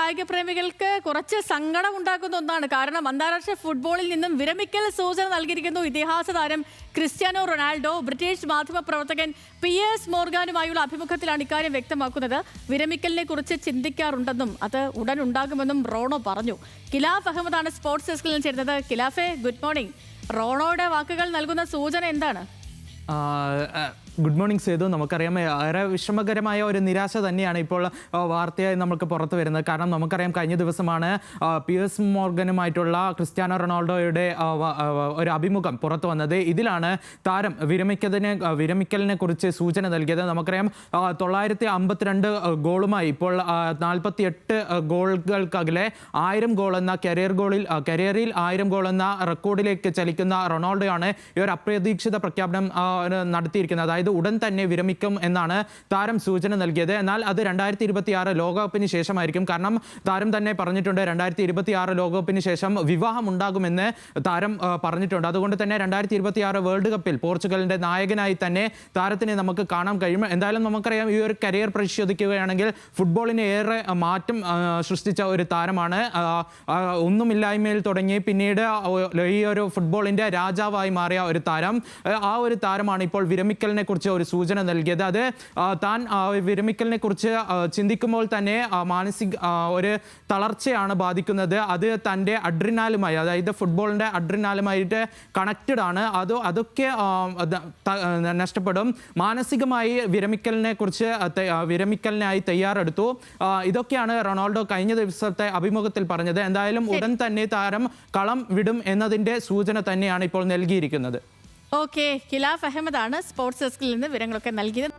കായിക പ്രേമികൾക്ക് കുറച്ച് സങ്കടം ഉണ്ടാക്കുന്ന ഒന്നാണ്. കാരണം അന്താരാഷ്ട്ര ഫുട്ബോളിൽ നിന്നും വിരമിക്കൽ സൂചന നൽകിയിരിക്കുന്നു ഇതിഹാസ താരം ക്രിസ്ത്യാനോ റൊണാൾഡോ. ബ്രിട്ടീഷ് മാധ്യമ പ്രവർത്തകൻ പിയേഴ്സ് മോർഗാനുമായുള്ള അഭിമുഖത്തിലാണ് ഇക്കാര്യം വ്യക്തമാക്കുന്നത്. വിരമിക്കലിനെ കുറിച്ച് ചിന്തിക്കാറുണ്ടെന്നും അത് ഉടൻ ഉണ്ടാകുമെന്നും റോണോ പറഞ്ഞു. ഖിലാഫ് അഹമ്മദാണ് സ്പോർട്സ് ഡെസ്കിൽ ചേരുന്നത്. ഖിലാഫെ, ഗുഡ് മോർണിംഗ്. റോണോയുടെ വാക്കുകൾ നൽകുന്ന സൂചന എന്താണ്? Good morning Sethu. നമുക്കറിയാം ഏറെ വിഷമകരമായ ഒരു നിരാശ തന്നെയാണ് ഇപ്പോൾ വാർത്തയായി നമുക്ക് പുറത്തു വരുന്നത്. കാരണം നമുക്കറിയാം കഴിഞ്ഞ ദിവസമാണ് പിയേഴ്സ് മോർഗനുമായിട്ടുള്ള ക്രിസ്ത്യാനോ റൊണാൾഡോയുടെ ഒരു അഭിമുഖം പുറത്തു വന്നത്. ഇതിലാണ് താരം വിരമിക്കലിനെ കുറിച്ച് സൂചന നൽകിയത്. നമുക്കറിയാം 952 ഗോളുമായി ഇപ്പോൾ 48 ഗോളുകൾക്കകലെ 1000 ഗോൾ എന്ന കരിയറിൽ 1000 ഗോൾ എന്ന റെക്കോർഡിലേക്ക് ചലിക്കുന്ന റൊണാൾഡോയാണ് ഈ ഒരു അപ്രതീക്ഷിത പ്രഖ്യാപനം നടത്തിയിരിക്കുന്നത്. അതായത് ഉടൻ തന്നെ വിരമിക്കും എന്നാണ് താരം സൂചന നൽകിയത്. എന്നാൽ അത് 2026 ലോകകപ്പിന് ശേഷമായിരിക്കും. കാരണം താരം തന്നെ പറഞ്ഞിട്ടുണ്ട് 2026 ലോകകപ്പിന് ശേഷം വിവാഹം ഉണ്ടാകുമെന്ന് താരം പറഞ്ഞിട്ടുണ്ട്. അതുകൊണ്ട് തന്നെ 2026 വേൾഡ് കപ്പിൽ പോർച്ചുഗലിന്റെ നായകനായി തന്നെ താരത്തിനെ നമുക്ക് കാണാൻ കഴിയും. എന്തായാലും നമുക്കറിയാം ഈ ഒരു കരിയർ പരിശോധിക്കുകയാണെങ്കിൽ ഫുട്ബോളിന് ഏറെ മാറ്റം സൃഷ്ടിച്ച ഒരു താരമാണ്. ഒന്നുമില്ലായ്മയിൽ തുടങ്ങി പിന്നീട് ഈ ഒരു ഫുട്ബോളിന്റെ രാജാവായി മാറിയ ഒരു താരം. ആ ഒരു താരമാണ് ഇപ്പോൾ വിരമിക്കലിനെ കുറിച്ച് ഒരു സൂചന നൽകിയത്. അത് താൻ വിരമിക്കലിനെ കുറിച്ച് ചിന്തിക്കുമ്പോൾ തന്നെ മാനസിക ഒരു തളർച്ചയാണ് ബാധിക്കുന്നത്. അത് തൻ്റെ അഡ്രിനാലുമായി, അതായത് ഫുട്ബോളിൻ്റെ അഡ്രിനാലുമായിട്ട് കണക്റ്റഡ് ആണ്. അതൊക്കെ നഷ്ടപ്പെടും. മാനസികമായി വിരമിക്കലിനായി തയ്യാറെടുത്തു. ഇതൊക്കെയാണ് റൊണാൾഡോ കഴിഞ്ഞ ദിവസത്തെ അഭിമുഖത്തിൽ പറഞ്ഞത്. എന്തായാലും ഉടൻ തന്നെ താരം കളം വിടും എന്നതിൻ്റെ സൂചന തന്നെയാണ് ഇപ്പോൾ നൽകിയിരിക്കുന്നത്. ഓക്കെ, ഖിലാഫ് അഹമ്മദാണ് സ്പോർട്സ് ഡെസ്കിൽ നിന്ന് വിവരങ്ങളൊക്കെ നൽകിയത്.